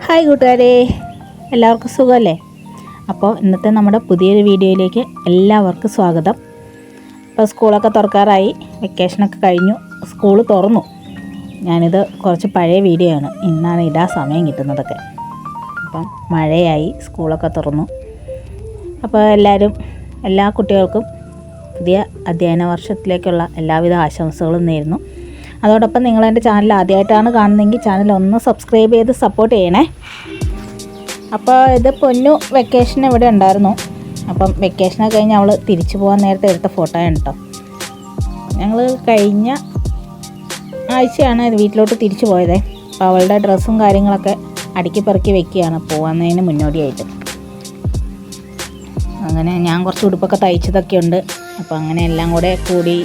Hi കൂട്ടുകാരെ, എല്ലാവർക്കും സുഖമല്ലേ? അപ്പോൾ ഇന്നത്തെ നമ്മുടെ പുതിയൊരു വീഡിയോയിലേക്ക് എല്ലാവർക്കും സ്വാഗതം. ഇപ്പോൾ സ്കൂളൊക്കെ തുറക്കാറായി, വെക്കേഷനൊക്കെ കഴിഞ്ഞു, സ്കൂൾ തുറന്നു. ഞാനിത് കുറച്ച് പഴയ വീഡിയോ ആണ്, ഇന്നാണ് ഇടാൻ സമയം കിട്ടുന്നതൊക്കെ. അപ്പം മഴയായി, സ്കൂളൊക്കെ തുറന്നു. അപ്പോൾ എല്ലാ കുട്ടികൾക്കും പുതിയ അധ്യയന വർഷത്തിലേക്കുള്ള എല്ലാവിധ ആശംസകളും നേരുന്നു. അതോടൊപ്പം നിങ്ങൾ എൻ്റെ ചാനൽ ആദ്യമായിട്ടാണ് കാണുന്നതെങ്കിൽ ചാനൽ ഒന്ന് സബ്സ്ക്രൈബ് ചെയ്ത് സപ്പോർട്ട് ചെയ്യണേ. അപ്പോൾ ഇത് പൊന്നു വെക്കേഷൻ ഇവിടെ ഉണ്ടായിരുന്നു. അപ്പം വെക്കേഷനൊക്കെ കഴിഞ്ഞ് അവൾ തിരിച്ചു പോകാൻ നേരത്തെ എടുത്ത ഫോട്ടോയാണ് കേട്ടോ. ഞങ്ങൾ കഴിഞ്ഞ ആഴ്ചയാണ് വീട്ടിലോട്ട് തിരിച്ചു പോയത്. അപ്പോൾ അവളുടെ ഡ്രസ്സും കാര്യങ്ങളൊക്കെ അടുക്കി പെറുക്കി വെക്കുകയാണ് പോകുന്നതിന് മുന്നോടിയായിട്ട്. അങ്ങനെ ഞാൻ കുറച്ച് ഉടുപ്പൊക്കെ തയ്ച്ചതൊക്കെ ഉണ്ട്. അപ്പോൾ അങ്ങനെ എല്ലാം കൂടെ കൂടി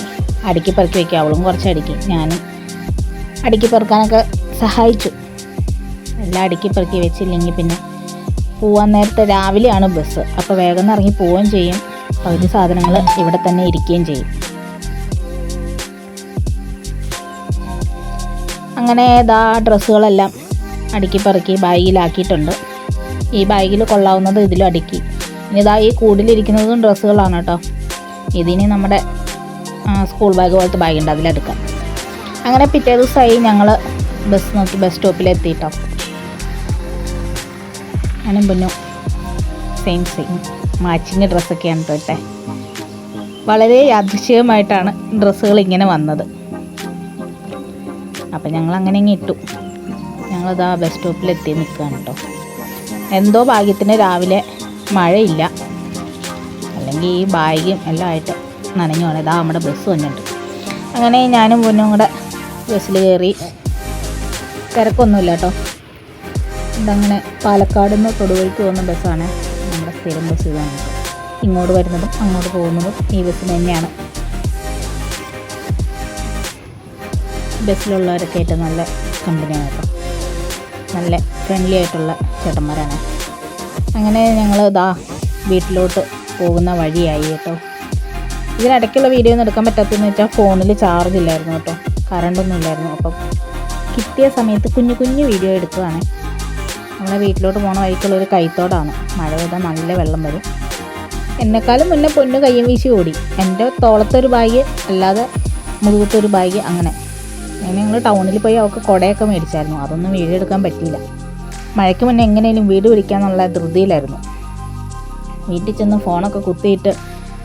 അടുക്കി പെറുക്കി വയ്ക്കുക. അവളും കുറച്ച് അടുക്കി, ഞാനും അടുക്കി പെറുക്കാനൊക്കെ സഹായിച്ചു. എല്ലാം അടുക്കി പെറുക്കി വെച്ചില്ലെങ്കിൽ പിന്നെ പോവാൻ നേരത്തെ രാവിലെയാണ് ബസ്. അപ്പോൾ വേഗം ഇറങ്ങി പോവുകയും ചെയ്യും, പകുതി സാധനങ്ങൾ ഇവിടെ തന്നെ ഇരിക്കുകയും ചെയ്യും. അങ്ങനെ ഡ്രസ്സുകളെല്ലാം അടുക്കി പെറുക്കി ബാഗിലാക്കിയിട്ടുണ്ട്. ഈ ബാഗിൽ കൊള്ളാവുന്നത് ഇതിലും അടുക്കി. ഇനി ഈ കൂടിലിരിക്കുന്നതും ഡ്രസ്സുകളാണ് കേട്ടോ. ഇതിന് നമ്മുടെ സ്കൂൾ ബാഗ് പോലത്തെ ബാഗുണ്ട്, അതിലെടുക്കാം. അങ്ങനെ പിറ്റേ ദിവസമായി ഞങ്ങൾ ബസ് നോക്കി ബസ് സ്റ്റോപ്പിലെത്തിയിട്ടോ. ഞാനും പിന്നെ സെയിം മാച്ചിങ് ഡ്രസ്സൊക്കെയാണ് കേട്ടെ. വളരെ യാദൃശ്ചികമായിട്ടാണ് ഡ്രസ്സുകൾ ഇങ്ങനെ വന്നത്. അപ്പം ഞങ്ങളങ്ങനെ ഇങ്ങ് ഇട്ടു. ഞങ്ങളിതാ ബസ് സ്റ്റോപ്പിലെത്തി നിൽക്കുകയാണ് കേട്ടോ. എന്തോ ഭാഗ്യത്തിന് രാവിലെ മഴയില്ല, അല്ലെങ്കിൽ ഈ ബാഗും എല്ലാം ആയിട്ട് നനഞ്ഞു പോകണം. നമ്മുടെ ബസ് വന്നിട്ടുണ്ട്. അങ്ങനെ ഞാനും പൊന്നും കൂടെ ബസ്സിൽ കയറി. തിരക്കൊന്നുമില്ല കേട്ടോ. ഇതങ്ങനെ പാലക്കാട് നിന്ന് തൊടുപുഴയ്ക്ക് പോകുന്ന ബസ്സാണ്, നമ്മുടെ സ്ഥിരം ബസ് ഇതാണ്. ഇങ്ങോട്ട് വരുന്നതും അങ്ങോട്ട് പോകുന്നതും ഈ ബസ്സിന് തന്നെയാണ്. ബസ്സിലുള്ളവരൊക്കെ ആയിട്ട് നല്ല കമ്പനിയാണ് കേട്ടോ. നല്ല ഫ്രണ്ട്ലി ആയിട്ടുള്ള ചേട്ടന്മാരാണ്. അങ്ങനെ ഞങ്ങൾ വീട്ടിലോട്ട് പോകുന്ന വഴിയായി കേട്ടോ. ഇതിനിടയ്ക്കുള്ള വീഡിയോ ഒന്നും എടുക്കാൻ പറ്റാത്തതെന്ന് വെച്ചാൽ ഫോണിൽ ചാർജ് ഇല്ലായിരുന്നു കേട്ടോ, കറണ്ടൊന്നും ഇല്ലായിരുന്നു. അപ്പം കിട്ടിയ സമയത്ത് കുഞ്ഞു വീഡിയോ എടുക്കുകയാണ്. നമ്മുടെ വീട്ടിലോട്ട് പോകുന്ന വഴിക്കുള്ളൊരു കൈത്തോടാണ്. മഴ പെയ്താൽ നല്ല വെള്ളം വരും. എന്നെക്കാളും മുന്നേ പൊന്നു കയ്യും വീശി ഓടി. എൻ്റെ തോളത്തൊരു ബാഗ്, അല്ലാതെ മുതുകത്തൊരു ബാഗ്. അങ്ങനെ ഞങ്ങൾ ടൗണിൽ പോയി അവൾക്ക് കുടയൊക്കെ മേടിച്ചായിരുന്നു. അതൊന്നും വീഡിയോ എടുക്കാൻ പറ്റിയില്ല. മഴയ്ക്ക് മുന്നേ എങ്ങനെയും വീട് പിടിക്കാമെന്നുള്ള ധൃതിയിലായിരുന്നു. വീട്ടിൽ ചെന്ന് ഫോണൊക്കെ കുത്തിയിട്ട്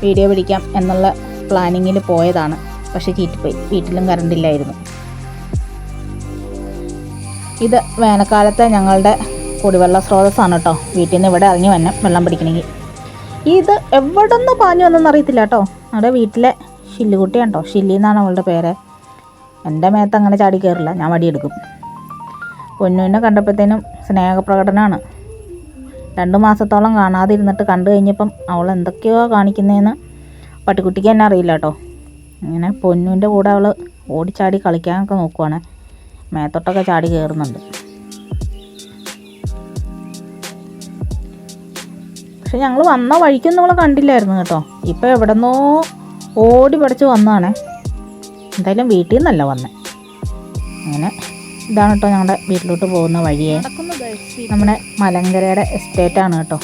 വീഡിയോ പിടിക്കാം എന്നുള്ള പ്ലാനിങ്ങിൽ പോയതാണ്. പക്ഷേ ചീറ്റിപ്പോയി, വീട്ടിലും കറണ്ടില്ലായിരുന്നു. ഇത് വേനൽക്കാലത്തെ ഞങ്ങളുടെ കുടിവെള്ള സ്രോതസ്സാണ് കേട്ടോ. വീട്ടിൽ നിന്ന് ഇവിടെ ഇറങ്ങി വന്നെ വെള്ളം പിടിക്കണമെങ്കിൽ. ഇത് എവിടെ നിന്ന് പാഞ്ഞു വന്നെന്ന് അറിയത്തില്ല കേട്ടോ. നമ്മുടെ വീട്ടിലെ ഷില്ലുകുട്ടിയാണ് കേട്ടോ. ഷില്ലി എന്നാണ് അവളുടെ പേര്. എൻ്റെ മേത്ത് അങ്ങനെ ചാടി കയറില്ല, ഞാൻ വടിയെടുക്കും. പൊന്നുവിനെ കണ്ടപ്പോഴത്തേനും സ്നേഹപ്രകടനമാണ്. 2 മാസത്തോളം കാണാതിരുന്നിട്ട് കണ്ടു കഴിഞ്ഞപ്പം അവൾ എന്തൊക്കെയോ കാണിക്കുന്നതെന്ന് പട്ടിക്കുട്ടിക്ക് തന്നെ അറിയില്ല കേട്ടോ. അങ്ങനെ പൊന്നുവിൻ്റെ കൂടെ അവൾ ഓടിച്ചാടി കളിക്കാനൊക്കെ നോക്കുവാണ്. മേത്തോട്ടൊക്കെ ചാടി കയറുന്നുണ്ട്. പക്ഷെ ഞങ്ങൾ വന്ന വഴിക്കൊന്നും അവളെ കണ്ടില്ലായിരുന്നു കേട്ടോ. ഇപ്പോൾ എവിടെ നിന്നോ ഓടി പഠിച്ച് വന്നതാണേ. എന്തായാലും വീട്ടിൽ നിന്നല്ല വന്നത്. അങ്ങനെ ഇതാണ് കേട്ടോ ഞങ്ങളുടെ വീട്ടിലോട്ട് പോകുന്ന വഴിയെ. നമ്മുടെ മലങ്കരയുടെ എസ്റ്റേറ്റാണ് കേട്ടോ.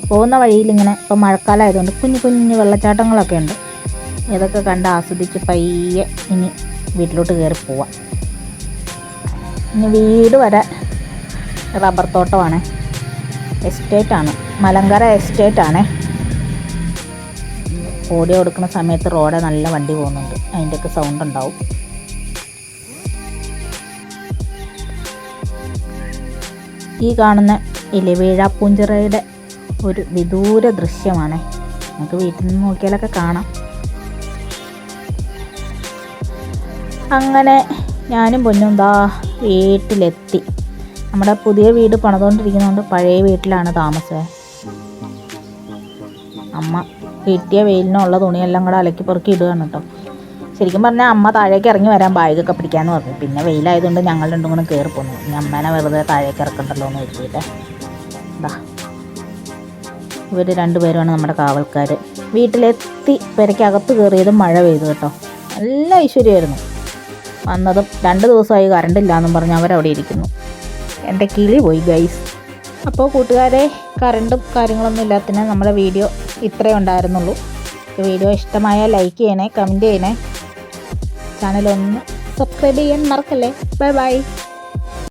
പോകുന്ന വഴിയിലിങ്ങനെ ഇപ്പോൾ മഴക്കാലം ആയതുകൊണ്ട് കുഞ്ഞു വെള്ളച്ചാട്ടങ്ങളൊക്കെ ഉണ്ട്. ഇതൊക്കെ കണ്ട് ആസ്വദിച്ച് പയ്യെ ഇനി വീട്ടിലോട്ട് കയറി പോവാം. ഇനി വീട് വരെ റബ്ബർ തോട്ടമാണ്, എസ്റ്റേറ്റാണ്, മലങ്കര എസ്റ്റേറ്റാണ്. ഓടിയോ കൊടുക്കുന്ന സമയത്ത് റോഡ് നല്ല വണ്ടി പോകുന്നുണ്ട്, അതിൻ്റെയൊക്കെ സൗണ്ട് ഉണ്ടാവും. ഈ കാണുന്ന ഇലവീഴാപ്പൂഞ്ചിറയുടെ ഒരു വിദൂര ദൃശ്യമാണ്. നമുക്ക് വീട്ടിൽ നിന്ന് നോക്കിയാലൊക്കെ കാണാം. അങ്ങനെ ഞാനും പൊന്നും വീട്ടിലെത്തി. നമ്മുടെ പുതിയ വീട് പണിതുകൊണ്ടിരിക്കുന്നതുകൊണ്ട് പഴയ വീട്ടിലാണ് താമസം. അമ്മ കിട്ടിയ വെയിലിനുള്ള തുണിയെല്ലാം കൂടെ അലക്കി പെറുക്കി ഇടുകയാണ് കേട്ടോ. ശരിക്കും പറഞ്ഞാൽ അമ്മ താഴേക്ക് ഇറങ്ങി വരാൻ ബാഗൊക്കെ പിടിക്കാമെന്ന് പറഞ്ഞു. പിന്നെ വെയിലായതുകൊണ്ട് ഞങ്ങൾ രണ്ടും കൂടെ കയറി പോന്നു. ഇനി അമ്മേനെ വെറുതെ താഴേക്ക് ഇറക്കണ്ടല്ലോ എന്ന് കരുതിയിട്ട് ഇവർ 2 പേരുമാണ് നമ്മുടെ കാവൽക്കാർ. വീട്ടിലെത്തി പെരയ്ക്കകത്ത് കയറിയതും മഴ പെയ്തു കേട്ടോ. നല്ല ഐശ്വര്യമായിരുന്നു. വന്നതും 2 ദിവസമായി കറണ്ടില്ല എന്നും പറഞ്ഞ് അവരവിടെ ഇരിക്കുന്നു. എൻ്റെ കിളി പോയി ഗൈസ്. അപ്പോൾ കൂട്ടുകാരെ, കറണ്ടും കാര്യങ്ങളൊന്നും ഇല്ലാത്തതിന് നമ്മുടെ വീഡിയോ ഇത്രയേ ഉണ്ടായിരുന്നുള്ളൂ. വീഡിയോ ഇഷ്ടമായാൽ ലൈക്ക് ചെയ്യണേ, കമൻറ്റ് ചെയ്യണേ, ചാനലൊന്ന് സബ്സ്ക്രൈബ് ചെയ്യാൻ മറക്കല്ലേ. Bye bye.